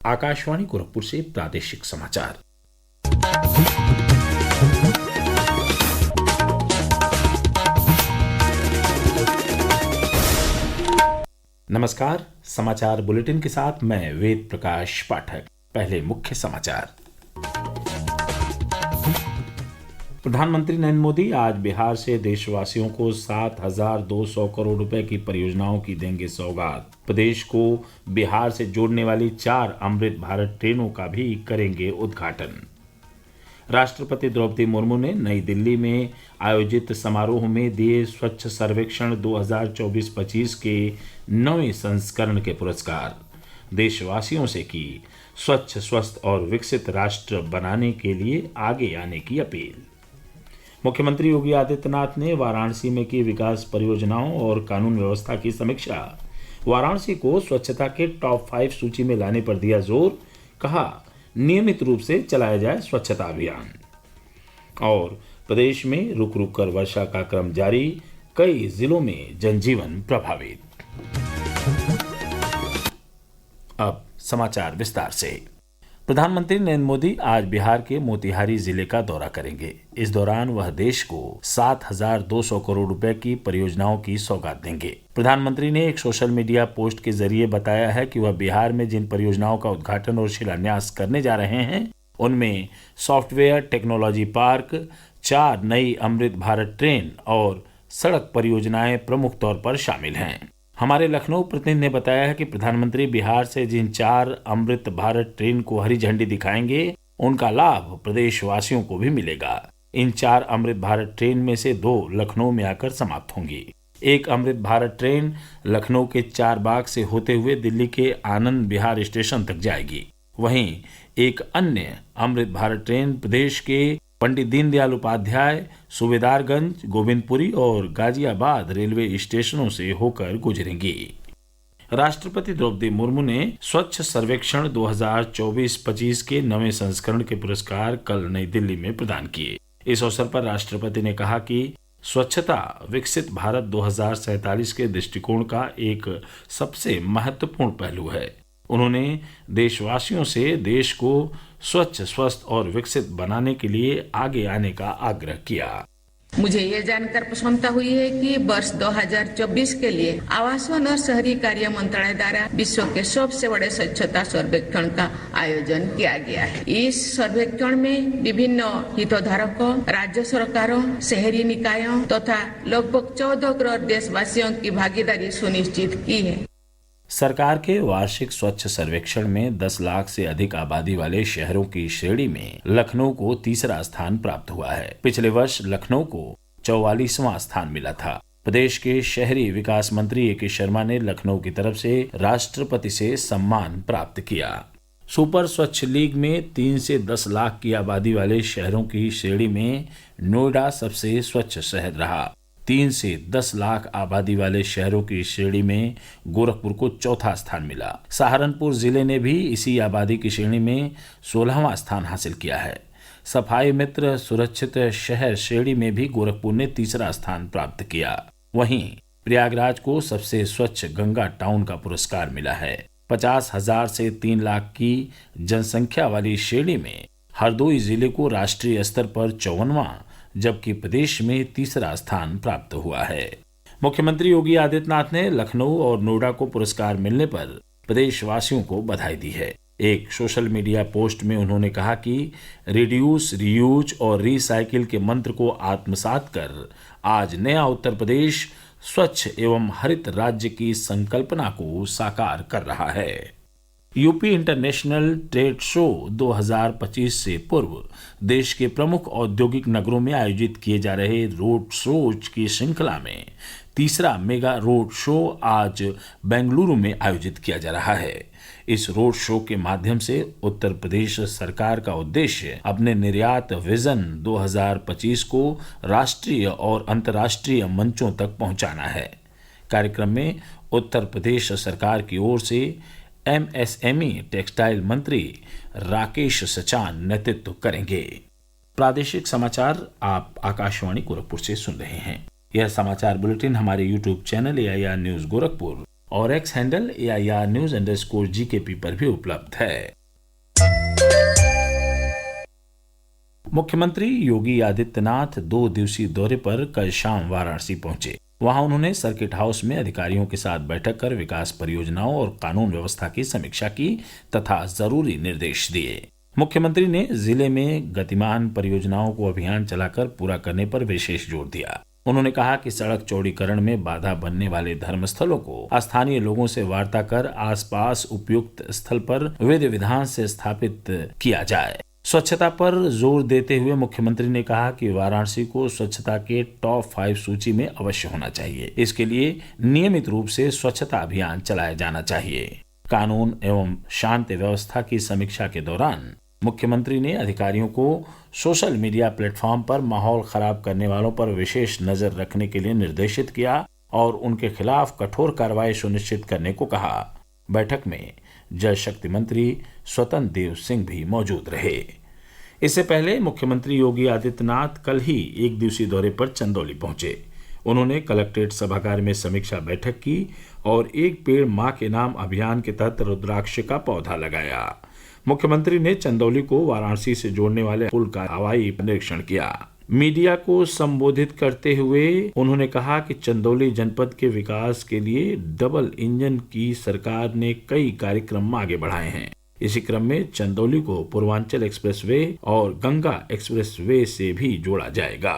आकाशवाणी गोरखपुर से प्रादेशिक समाचार। नमस्कार, समाचार बुलेटिन के साथ मैं वेद प्रकाश पाठक। पहले मुख्य समाचार। प्रधानमंत्री नरेंद्र मोदी आज बिहार से देशवासियों को 7,200 करोड़ रुपए की परियोजनाओं की देंगे सौगात। प्रदेश को बिहार से जोड़ने वाली 4 अमृत भारत ट्रेनों का भी करेंगे उद्घाटन। राष्ट्रपति द्रौपदी मुर्मू ने नई दिल्ली में आयोजित समारोह में दिए स्वच्छ सर्वेक्षण 2024-25 के 9वें संस्करण के पुरस्कार। देशवासियों से की स्वच्छ, स्वस्थ और विकसित राष्ट्र बनाने के लिए आगे आने की अपील। मुख्यमंत्री योगी आदित्यनाथ ने वाराणसी में की विकास परियोजनाओं और कानून व्यवस्था की समीक्षा। वाराणसी को स्वच्छता के टॉप 5 सूची में लाने पर दिया जोर। कहा, नियमित रूप से चलाया जाए स्वच्छता अभियान। और प्रदेश में रुक रुक कर वर्षा का क्रम जारी, कई जिलों में जनजीवन प्रभावित। अब समाचार विस्तार से। प्रधानमंत्री नरेंद्र मोदी आज बिहार के मोतिहारी जिले का दौरा करेंगे। इस दौरान वह देश को 7,200 करोड़ रुपए की परियोजनाओं की सौगात देंगे। प्रधानमंत्री ने एक सोशल मीडिया पोस्ट के जरिए बताया है कि वह बिहार में जिन परियोजनाओं का उद्घाटन और शिलान्यास करने जा रहे हैं उनमें सॉफ्टवेयर टेक्नोलॉजी पार्क, 4 नई अमृत भारत ट्रेन और सड़क परियोजनाएं प्रमुख तौर पर शामिल हैं। हमारे लखनऊ प्रतिनिधि ने बताया है कि प्रधानमंत्री बिहार से जिन 4 अमृत भारत ट्रेन को हरी झंडी दिखाएंगे उनका लाभ प्रदेशवासियों को भी मिलेगा। इन 4 अमृत भारत ट्रेन में से 2 लखनऊ में आकर समाप्त होंगी। एक अमृत भारत ट्रेन लखनऊ के 4 बाग से होते हुए दिल्ली के आनंद विहार स्टेशन तक जाएगी। वहीं एक अन्य अमृत भारत ट्रेन प्रदेश के पंडित दीनदयाल उपाध्याय, सूबेदारगंज, गोविंदपुरी और गाजियाबाद रेलवे स्टेशनों से होकर गुजरेंगी। राष्ट्रपति द्रौपदी मुर्मू ने स्वच्छ सर्वेक्षण 2024-25 के 9वें संस्करण के पुरस्कार कल नई दिल्ली में प्रदान किए। इस अवसर पर राष्ट्रपति ने कहा कि स्वच्छता विकसित भारत 2047 के दृष्टिकोण का एक सबसे महत्वपूर्ण पहलू है। उन्होंने देशवासियों से देश को स्वच्छ, स्वस्थ और विकसित बनाने के लिए आगे आने का आग्रह किया। मुझे ये जानकर प्रसन्नता हुई है कि वर्ष 2024 के लिए आवासन और शहरी कार्य मंत्रालय द्वारा विश्व के सबसे बड़े स्वच्छता सर्वेक्षण का आयोजन किया गया है। इस सर्वेक्षण में विभिन्न हितधारकों, राज्य सरकारों, शहरी निकायों तथा लगभग 14 करोड़ देशवासियों की भागीदारी सुनिश्चित की है। सरकार के वार्षिक स्वच्छ सर्वेक्षण में 10 लाख से अधिक आबादी वाले शहरों की श्रेणी में लखनऊ को तीसरा स्थान प्राप्त हुआ है। पिछले वर्ष लखनऊ को 44वां स्थान मिला था। प्रदेश के शहरी विकास मंत्री ए.के. शर्मा ने लखनऊ की तरफ से राष्ट्रपति से सम्मान प्राप्त किया। सुपर स्वच्छ लीग में 3 से 10 लाख की आबादी वाले शहरों की श्रेणी में नोएडा सबसे स्वच्छ शहर रहा। 3 से 10 लाख आबादी वाले शहरों की श्रेणी में गोरखपुर को चौथा स्थान मिला। सहारनपुर जिले ने भी इसी आबादी की श्रेणी में 16वां स्थान हासिल किया है। सफाई मित्र सुरक्षित शहर श्रेणी में भी गोरखपुर ने तीसरा स्थान प्राप्त किया। वहीं प्रयागराज को सबसे स्वच्छ गंगा टाउन का पुरस्कार मिला है। 50,000 से 3 लाख की जनसंख्या वाली श्रेणी में हरदोई जिले को राष्ट्रीय स्तर पर 54वां जबकि प्रदेश में तीसरा स्थान प्राप्त हुआ है। मुख्यमंत्री योगी आदित्यनाथ ने लखनऊ और नोएडा को पुरस्कार मिलने पर प्रदेशवासियों को बधाई दी है। एक सोशल मीडिया पोस्ट में उन्होंने कहा कि रिड्यूस, रीयूज और रिसाइकिल के मंत्र को आत्मसात कर आज नया उत्तर प्रदेश स्वच्छ एवं हरित राज्य की संकल्पना को साकार कर रहा है। यूपी इंटरनेशनल ट्रेड शो 2025 से पूर्व देश के प्रमुख औद्योगिक नगरों में आयोजित किए जा रहे रोड शोज की श्रृंखला में तीसरा मेगा रोड शो आज बेंगलुरु में आयोजित किया जा रहा है। इस रोड शो के माध्यम से उत्तर प्रदेश सरकार का उद्देश्य अपने निर्यात विजन 2025 को राष्ट्रीय और अंतर्राष्ट्रीय मंचों तक पहुंचाना है। कार्यक्रम में उत्तर प्रदेश सरकार की ओर से एमएसएमई टेक्सटाइल मंत्री राकेश सचान नेतृत्व करेंगे। प्रादेशिक समाचार आप आकाशवाणी गोरखपुर से सुन रहे हैं। यह समाचार बुलेटिन हमारे YouTube channel AIR news Gorakhpur और एक्स हैंडल AIR न्यूज_GKP पर भी उपलब्ध है। मुख्यमंत्री योगी आदित्यनाथ 2 दिवसीय दौरे पर कल शाम वाराणसी पहुंचे। वहां उन्होंने सर्किट हाउस में अधिकारियों के साथ बैठक कर विकास परियोजनाओं और कानून व्यवस्था की समीक्षा की तथा जरूरी निर्देश दिए। मुख्यमंत्री ने जिले में गतिमान परियोजनाओं को अभियान चलाकर पूरा करने पर विशेष जोर दिया। उन्होंने कहा कि सड़क चौड़ीकरण में बाधा बनने वाले धर्मस्थलों को स्थानीय लोगों से वार्ता कर आसपास उपयुक्त स्थल पर विधि विधान से स्थापित किया जाए। स्वच्छता पर जोर देते हुए मुख्यमंत्री ने कहा कि वाराणसी को स्वच्छता के टॉप 5 सूची में अवश्य होना चाहिए। इसके लिए नियमित रूप से स्वच्छता अभियान चलाया जाना चाहिए। कानून एवं शांति व्यवस्था की समीक्षा के दौरान मुख्यमंत्री ने अधिकारियों को सोशल मीडिया प्लेटफॉर्म पर माहौल खराब करने वालों पर विशेष नजर रखने के लिए निर्देशित किया और उनके खिलाफ कठोर कार्रवाई सुनिश्चित करने को कहा। बैठक में जल शक्ति मंत्री स्वतंत्र देव सिंह भी मौजूद रहे। इससे पहले मुख्यमंत्री योगी आदित्यनाथ कल ही 1 दिवसीय दौरे पर चंदौली पहुंचे। उन्होंने कलेक्ट्रेट सभागार में समीक्षा बैठक की और एक पेड़ मां के नाम अभियान के तहत रुद्राक्ष का पौधा लगाया। मुख्यमंत्री ने चंदौली को वाराणसी से जोड़ने वाले पुल का हवाई निरीक्षण किया। मीडिया को संबोधित करते हुए उन्होंने कहा कि चंदौली जनपद के विकास के लिए डबल इंजन की सरकार ने कई कार्यक्रम आगे बढ़ाए हैं। इसी क्रम में चंदौली को पूर्वांचल एक्सप्रेसवे और गंगा एक्सप्रेसवे से भी जोड़ा जाएगा।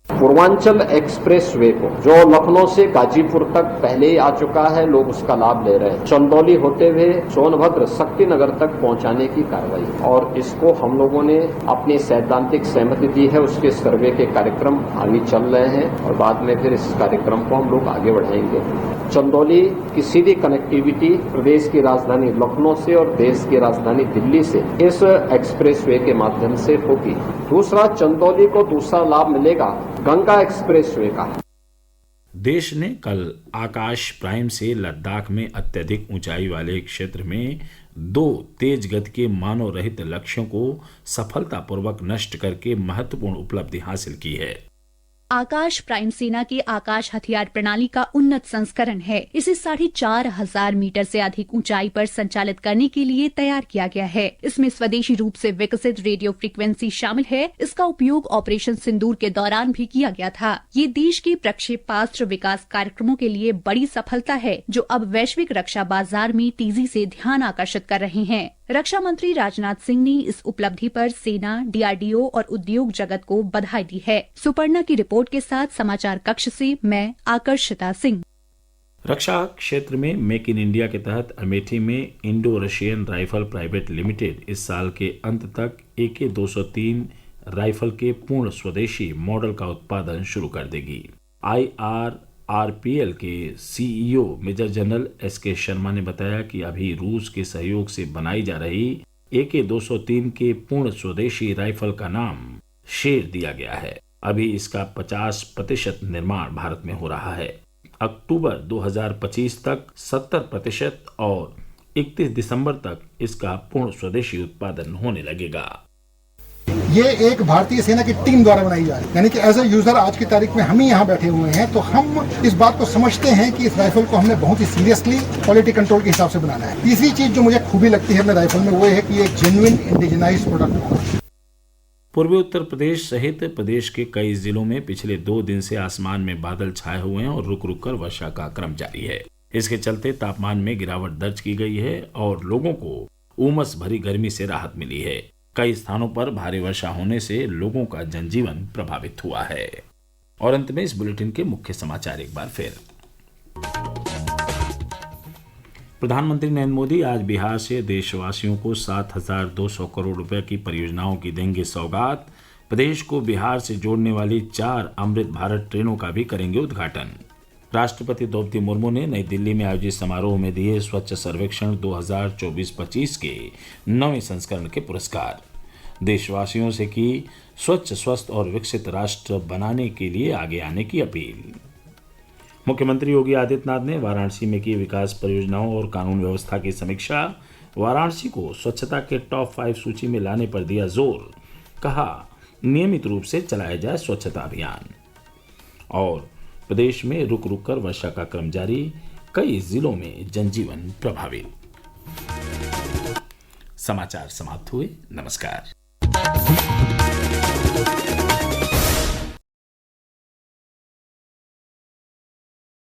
पूर्वांचल एक्सप्रेसवे को जो लखनऊ से गाजीपुर तक पहले ही आ चुका है, लोग उसका लाभ ले रहे हैं। चंदौली होते हुए सोनभद्र शक्तिनगर तक पहुंचाने की कार्रवाई और इसको हम लोगों ने अपनी सैद्धांतिक सहमति दी है। उसके सर्वे के कार्यक्रम आगे चल रहे हैं और बाद में फिर इस कार्यक्रम को हम लोग आगे बढ़ाएंगे। चंदौली की सीधी कनेक्टिविटी प्रदेश की राजधानी लखनऊ से और देश की राजधानी दिल्ली से इस एक्सप्रेसवे के माध्यम से होगी। दूसरा, चंदौली को दूसरा लाभ मिलेगा गंगा एक्सप्रेसवे का। देश ने कल आकाश प्राइम से लद्दाख में अत्यधिक ऊंचाई वाले क्षेत्र में 2 तेज गति के मानव रहित लक्ष्यों को सफलतापूर्वक नष्ट करके महत्वपूर्ण उपलब्धि हासिल की है। आकाश प्राइम सेना की आकाश हथियार प्रणाली का उन्नत संस्करण है। इसे 4,500 मीटर से अधिक ऊंचाई पर संचालित करने के लिए तैयार किया गया है। इसमें स्वदेशी रूप से विकसित रेडियो फ्रीक्वेंसी शामिल है। इसका उपयोग ऑपरेशन सिंदूर के दौरान भी किया गया था। ये देश के प्रक्षेपास्त्र विकास कार्यक्रमों के लिए बड़ी सफलता है, जो अब वैश्विक रक्षा बाजार में तेजी से ध्यान आकर्षित कर रहे हैं। रक्षा मंत्री राजनाथ सिंह ने इस उपलब्धि पर सेना, डीआरडीओ और उद्योग जगत को बधाई दी है। सुपर्णा की रिपोर्ट के साथ समाचार कक्ष से मैं आकर्षिता सिंह। रक्षा क्षेत्र में मेक इन इंडिया के तहत अमेठी में Indo Russian rifle private limited इस साल के अंत तक AK-203 राइफल के पूर्ण स्वदेशी मॉडल का उत्पादन शुरू कर देगी। IRRPL के CEO major general SK Sharma ने बताया कि अभी रूस के सहयोग से बनाई जा रही AK-203 के पूर्ण स्वदेशी राइफल का नाम शेर दिया गया है। अभी इसका 50% निर्माण भारत में हो रहा है। अक्टूबर 2025 तक 70% और 31 दिसंबर तक इसका पूर्ण स्वदेशी उत्पादन होने लगेगा। ये एक भारतीय सेना की टीम द्वारा बनाई जा रही है, यानी कि एज ए यूजर आज की तारीख में हम ही यहाँ बैठे हुए हैं, तो हम इस बात को समझते हैं कि इस राइफल को हमने बहुत ही सीरियसली क्वालिटी कंट्रोल के हिसाब से बनाना है। तीसरी चीज जो मुझे खूबी लगती है अपने राइफल में, वो है कि ये एक जेन्युइन इंडिजिनाइज प्रोडक्ट है। पूर्वी उत्तर प्रदेश सहित प्रदेश के कई जिलों में पिछले 2 दिन से आसमान में बादल छाए हुए हैं और रुक रुक कर वर्षा का क्रम जारी है। इसके चलते तापमान में गिरावट दर्ज की गई है और लोगों को उमस भरी गर्मी से राहत मिली है। कई स्थानों पर भारी वर्षा होने से लोगों का जनजीवन प्रभावित हुआ है। और अंत में इस बुलेटिन के मुख्य समाचार एक बार फिर। प्रधानमंत्री नरेंद्र मोदी आज बिहार से देशवासियों को 7,200 करोड़ रुपए की परियोजनाओं की देंगे सौगात। प्रदेश को बिहार से जोड़ने वाली 4 अमृत भारत ट्रेनों का भी करेंगे उद्घाटन। राष्ट्रपति द्रौपदी मुर्मू ने नई दिल्ली में आयोजित समारोह में दिए स्वच्छ सर्वेक्षण 2024-25 के 9वें संस्करण के पुरस्कार। देशवासियों से की स्वच्छ, स्वस्थ और विकसित राष्ट्र बनाने के लिए आगे आने की अपील। मुख्यमंत्री योगी आदित्यनाथ ने वाराणसी में की विकास परियोजनाओं और कानून व्यवस्था की समीक्षा। वाराणसी को स्वच्छता के टॉप 5 सूची में लाने पर दिया जोर। कहा, नियमित रूप से चलाया जाए स्वच्छता अभियान। और प्रदेश में रुक रुक कर वर्षा का क्रम जारी, कई जिलों में जनजीवन प्रभावित। समाचार समाप्त हुए। नमस्कार।